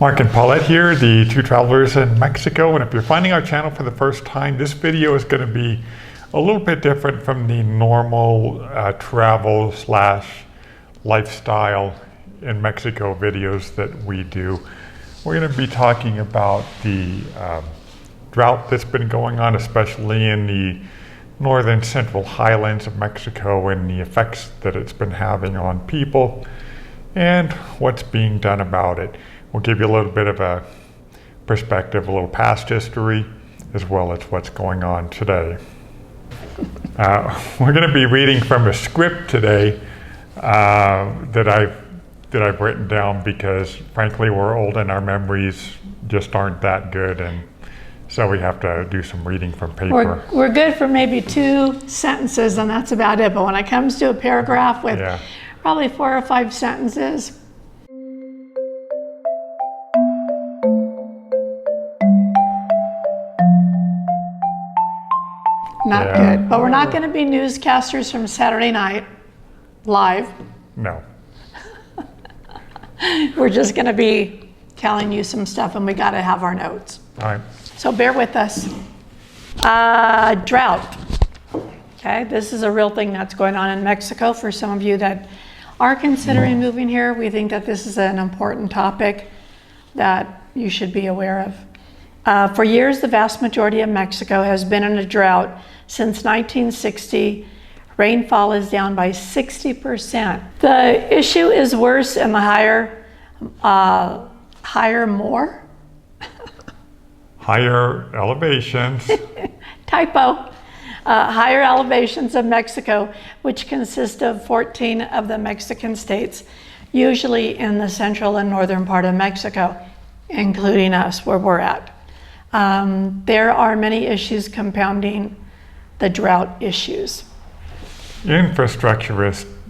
Mark and Paulette here, the two travelers in Mexico, and if you're finding our channel for the first time, this video is going to be a little bit different from the normal travel / lifestyle in Mexico videos that we do. We're going to be talking about the drought that's been going on, especially in the northern central highlands of Mexico, and the effects that it's been having on people and what's being done about it. We'll give you a little bit of a perspective, a little past history, as well as what's going on today. We're going to be reading from a script today that I've written down because, frankly, we're old and our memories just aren't that good, and so we have to do some reading from paper. We're good for maybe 2 sentences, and that's about it. But when it comes to a paragraph with probably 4 or 5 sentences, not good. But we're not going to be newscasters from Saturday night live. No. We're just going to be telling you some stuff, and we got to have our notes. All right. So bear with us. Drought. Okay, this is a real thing that's going on in Mexico. For some of you that are considering moving here, we think that this is an important topic that you should be aware of. For years, the vast majority of Mexico has been in a drought. Since 1960, rainfall is down by 60%. The issue is worse in the higher elevations. Typo. Higher elevations of Mexico, which consist of 14 of the Mexican states, usually in the central and northern part of Mexico, including us, where we're at. There are many issues compounding the drought issues. Infrastructure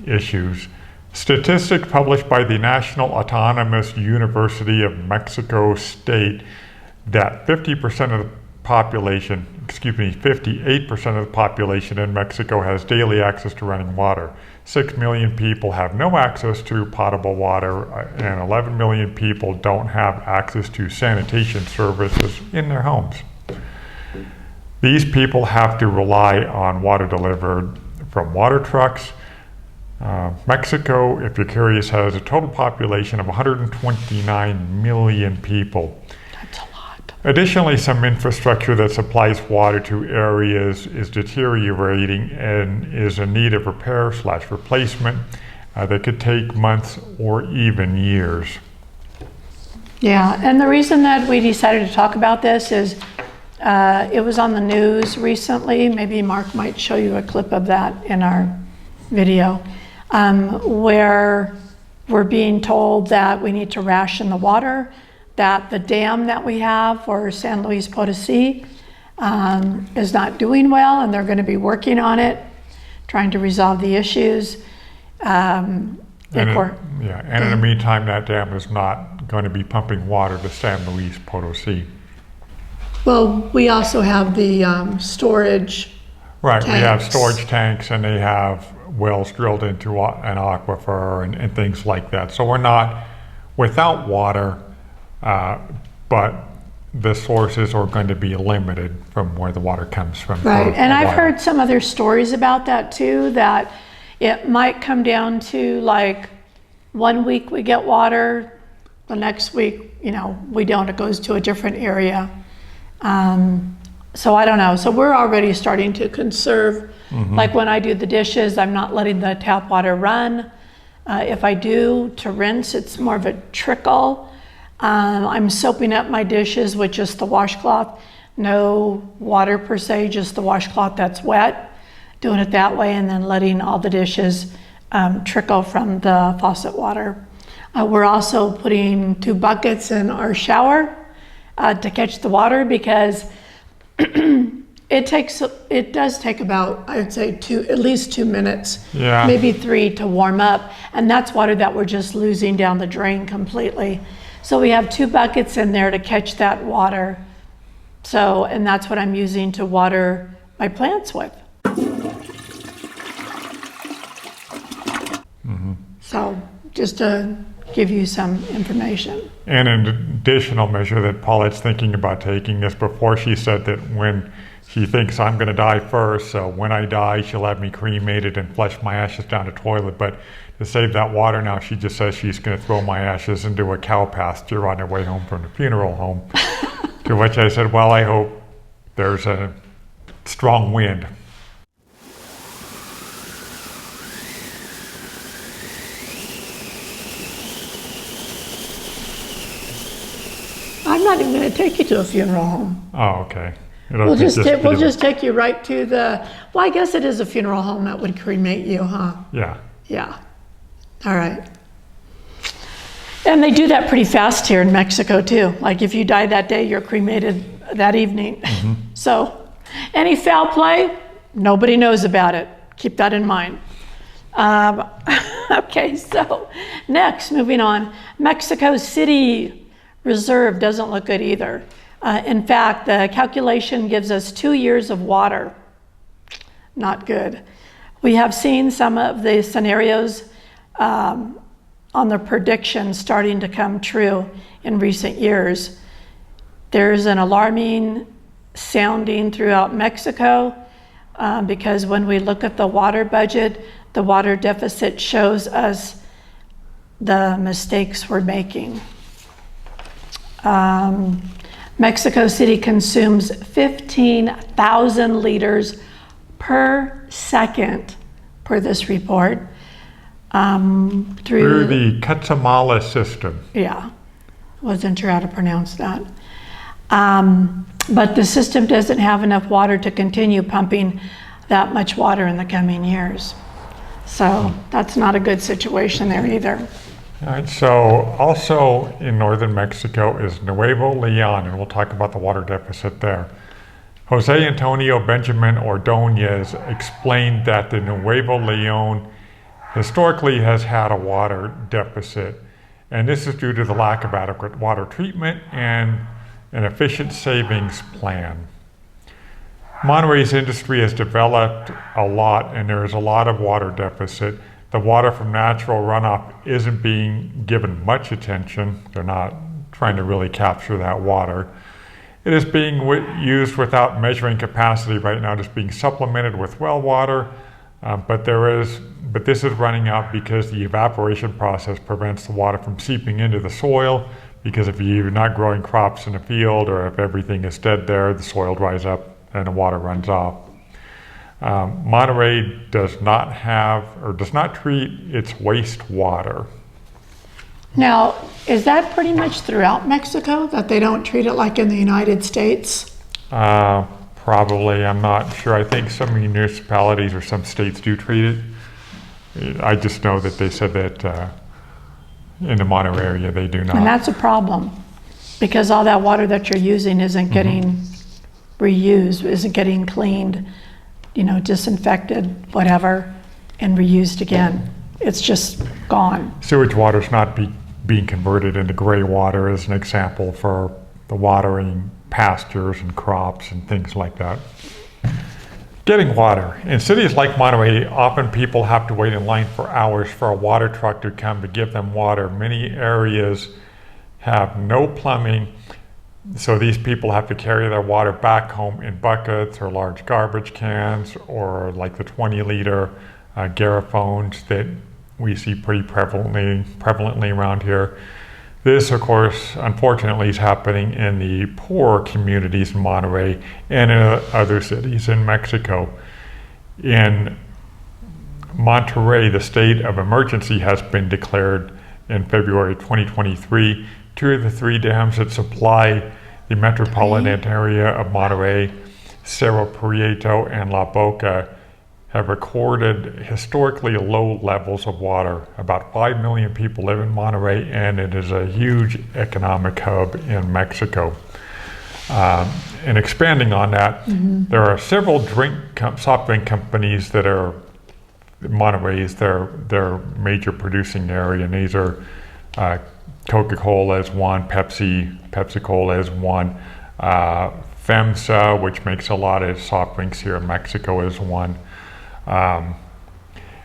issues. Statistics published by the National Autonomous University of Mexico state that 58% of the population in Mexico has daily access to running water. 6 million people have no access to potable water, and 11 million people don't have access to sanitation services in their homes. These people have to rely on water delivered from water trucks. Mexico, if you're curious, has a total population of 129 million people. That's a lot. Additionally, some infrastructure that supplies water to areas is deteriorating and is in need of repair / replacement that could take months or even years. Yeah, and the reason that we decided to talk about this is it was on the news recently. Maybe Mark might show you a clip of that in our video, where we're being told that we need to ration the water, that the dam that we have for San Luis Potosí is not doing well, and they're going to be working on it, trying to resolve the issues. In the meantime, that dam is not going to be pumping water to San Luis Potosí. Well, we also have the storage Right, tanks. We have storage tanks, and they have wells drilled into an aquifer and things like that. So we're not without water, but the sources are going to be limited from where the water comes from. Right, and I've heard some other stories about that too, that it might come down to like 1 week we get water, the next week, we don't, it goes to a different area. So I don't know. So we're already starting to conserve. Like when I do the dishes, I'm not letting the tap water run. If I do to rinse, it's more of a trickle. I'm soaping up my dishes with just the washcloth. No water per se, just the washcloth that's wet. Doing it that way, and then letting all the dishes trickle from the faucet water. We're also putting 2 buckets in our shower to catch the water, because it does take about, I would say, at least 2 minutes, maybe 3 to warm up, and that's water that we're just losing down the drain completely. So we have 2 buckets in there to catch that water. So, and that's what I'm using to water my plants with. So just to give you some information. And an additional measure that Paulette's thinking about taking is before she said that when she thinks I'm going to die first, so when I die, she'll have me cremated and flush my ashes down the toilet. But to save that water now, she just says she's going to throw my ashes into a cow pasture on her way home from the funeral home. To which I said, well, I hope there's a strong wind. I'm not even going to take you to a funeral home. Oh, okay. We'll just take you right to the, well, I guess it is a funeral home that would cremate you, huh? Yeah. Yeah. All right. And they do that pretty fast here in Mexico too. Like if you die that day, you're cremated that evening. Mm-hmm. So any foul play, nobody knows about it. Keep that in mind. Okay, so next, moving on. Mexico City Reserve doesn't look good either. In fact, the calculation gives us 2 years of water. Not good. We have seen some of the scenarios on the predictions starting to come true in recent years. There's an alarming sounding throughout Mexico because when we look at the water budget, the water deficit shows us the mistakes we're making. Mexico City consumes 15,000 liters per second per this report. Through the Cutzamala system. Yeah, wasn't sure how to pronounce that. But the system doesn't have enough water to continue pumping that much water in the coming years. So that's not a good situation there either. All right, so also in northern Mexico is Nuevo Leon, and we'll talk about the water deficit there. Jose Antonio Benjamin Ordonez explained that the Nuevo Leon historically has had a water deficit, and this is due to the lack of adequate water treatment and an efficient savings plan. Monterrey's industry has developed a lot, and there is a lot of water deficit. The water from natural runoff isn't being given much attention. They're not trying to really capture that water. It is being used without measuring capacity right now, just being supplemented with well water. But this is running out because the evaporation process prevents the water from seeping into the soil, because if you're not growing crops in the field or if everything is dead there, the soil dries up and the water runs off. Monterrey does not have or does not treat its wastewater. Now, is that pretty much throughout Mexico, that they don't treat it like in the United States? Probably, I'm not sure. I think some municipalities or some states do treat it. I just know that they said that in the Monterrey area they do not. And that's a problem, because all that water that you're using isn't getting reused, isn't getting cleaned, disinfected, whatever, and reused again. It's just gone. Sewage water's not being converted into gray water as an example for the watering pastures and crops and things like that. Getting water. In cities like Monterrey, often people have to wait in line for hours for a water truck to come to give them water. Many areas have no plumbing, so these people have to carry their water back home in buckets or large garbage cans, or like the 20-liter garrafones that we see pretty prevalently around here. This, of course, unfortunately is happening in the poorer communities in Monterrey and in other cities in Mexico. In Monterrey, the state of emergency has been declared in February 2023. 2 of the 3 dams that supply the metropolitan area of Monterrey, Cerro Prieto and La Boca, have recorded historically low levels of water. About 5 million people live in Monterrey, and it is a huge economic hub in Mexico. And expanding on that, there are several soft drink companies that are Monterrey's their major producing area, and these are Coca-Cola is one, Pepsi-Cola is one, FEMSA, which makes a lot of soft drinks here in Mexico, is one.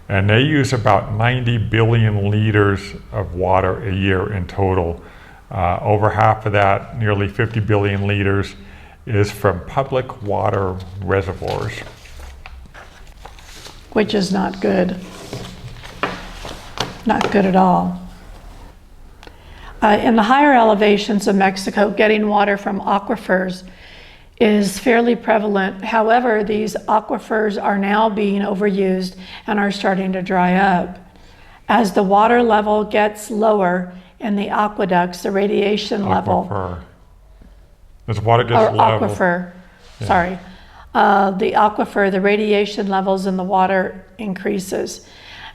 And they use about 90 billion liters of water a year in total. Over half of that, nearly 50 billion liters, is from public water reservoirs. Which is not good. Not good at all. In the higher elevations of Mexico, getting water from aquifers is fairly prevalent. However, these aquifers are now being overused and are starting to dry up. As the water level gets lower in the aqueducts, the radiation level... As water gets level... Aquifer, yeah. Sorry. The aquifer, the radiation levels in the water increases.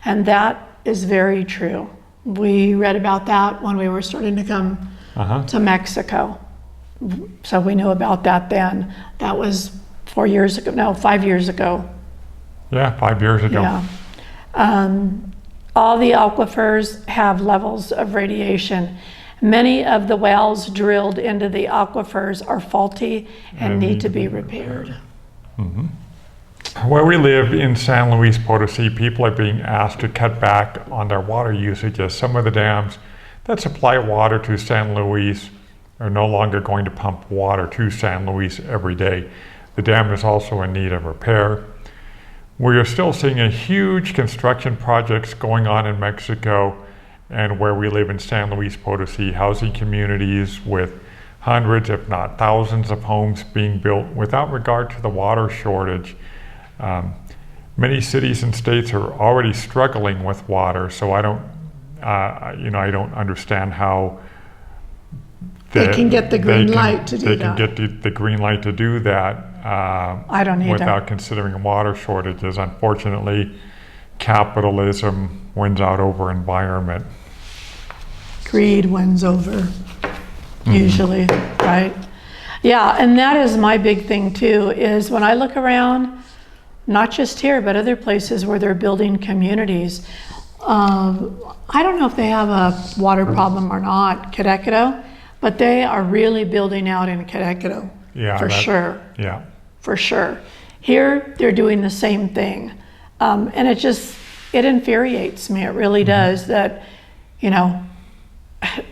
And that is very true. We read about that when we were starting to come to Mexico. So we knew about that then. That was 4 years ago, no, 5 years ago. Yeah, 5 years ago. Yeah. All the aquifers have levels of radiation. Many of the wells drilled into the aquifers are faulty and need to be repaired. Mm-hmm. Where we live in San Luis Potosi, people are being asked to cut back on their water usage as some of the dams that supply water to San Luis are no longer going to pump water to San Luis every day. The dam is also in need of repair. We are still seeing a huge construction projects going on in Mexico and where we live in San Luis Potosi, housing communities with hundreds, if not thousands of homes being built without regard to the water shortage. Many cities and states are already struggling with water, so I don't understand how they can get the green light to do that. They can get the green light to do that I don't either. Without considering water shortages. Unfortunately, capitalism wins out over environment. Greed wins over, usually, right? Yeah, and that is my big thing too, is when I look around, not just here, but other places where they're building communities. I don't know if they have a water problem or not, Querétaro, but they are really building out in Querétaro, sure. Yeah. For sure. Here, they're doing the same thing. And it infuriates me, it really does, that,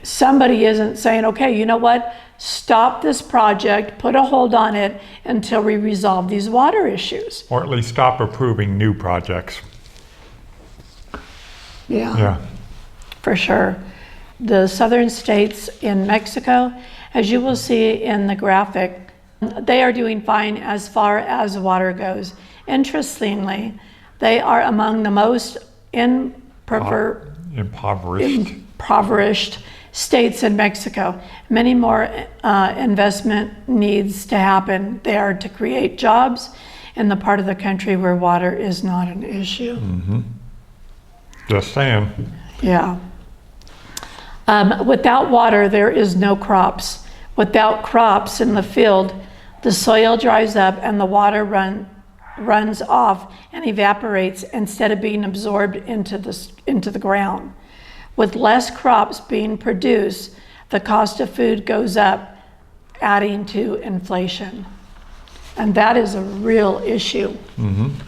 somebody isn't saying, okay, you know what? Stop this project, put a hold on it until we resolve these water issues. Or at least stop approving new projects. Yeah. For sure. The southern states in Mexico, as you will see in the graphic, they are doing fine as far as water goes. Interestingly, they are among the most impoverished states in Mexico. Many more investment needs to happen there to create jobs in the part of the country where water is not an issue. Mm-hmm. Just saying. Yeah. Without water, there is no crops. Without crops in the field, the soil dries up and the water runs off and evaporates instead of being absorbed into the ground. With less crops being produced, the cost of food goes up, adding to inflation. And that is a real issue,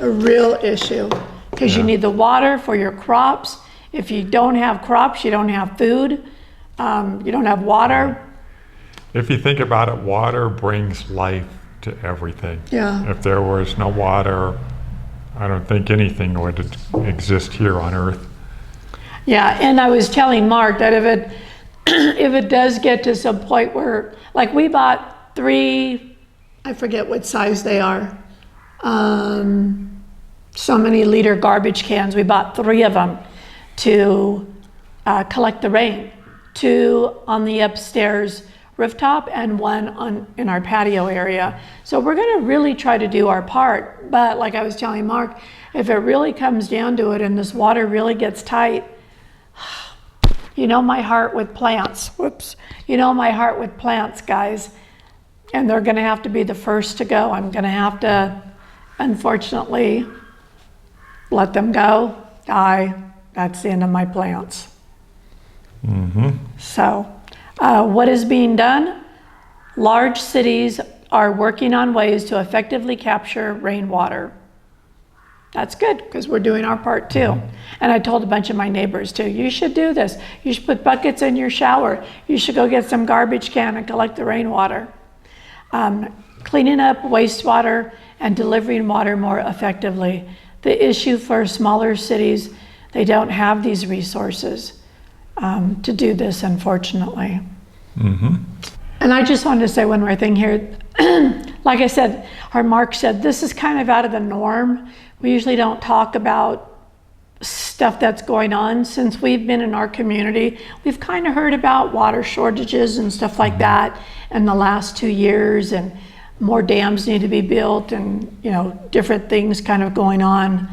a real issue, because you need the water for your crops. If you don't have crops, you don't have food, you don't have water. If you think about it, water brings life to everything. Yeah. If there was no water, I don't think anything would exist here on Earth. Yeah, and I was telling Mark that if it does get to some point where, like, we bought 3, I forget what size they are, so many liter garbage cans. We bought 3 of them to collect the rain, 2 on the upstairs rooftop and 1 in our patio area. So we're going to really try to do our part. But like I was telling Mark, if it really comes down to it and this water really gets tight, my heart with plants. My heart with plants, guys. And they're going to have to be the first to go. I'm going to have to, unfortunately, let them go, die. That's the end of my plants. So, what is being done? Large cities are working on ways to effectively capture rainwater. That's good, because we're doing our part too. And I told a bunch of my neighbors too, you should do this. You should put buckets in your shower. You should go get some garbage can and collect the rainwater. Cleaning up wastewater and delivering water more effectively. The issue for smaller cities, they don't have these resources to do this, unfortunately. And I just wanted to say one more thing here. Like I said, or Mark said, this is kind of out of the norm. We usually don't talk about stuff that's going on. Since we've been in our community, we've kind of heard about water shortages and stuff like that in the last 2 years, and more dams need to be built, and different things kind of going on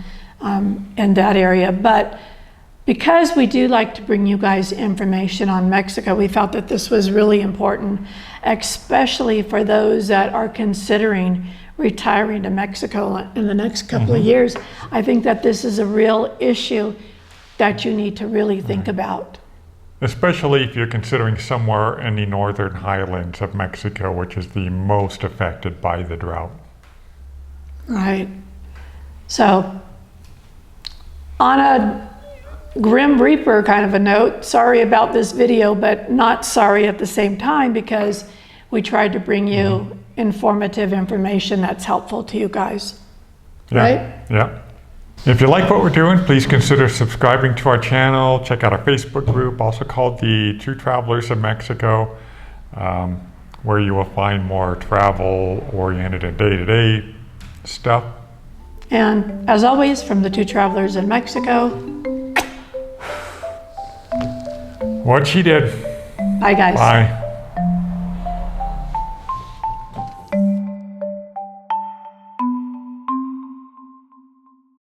in that area. But because we do like to bring you guys information on Mexico, we felt that this was really important, especially for those that are considering retiring to Mexico in the next couple of years. I think that this is a real issue that you need to really think about. Especially if you're considering somewhere in the northern highlands of Mexico, which is the most affected by the drought. Right. So, on a Grim Reaper kind of a note, sorry about this video, but not sorry at the same time, because we tried to bring you informative information that's helpful to you guys. Right? Yeah. If you like what we're doing, please consider subscribing to our channel. Check out our Facebook group, also called the True Travelers of Mexico, where you will find more travel-oriented and day-to-day stuff. And as always, from the Two Travelers in Mexico, What she did. bye guys. Bye.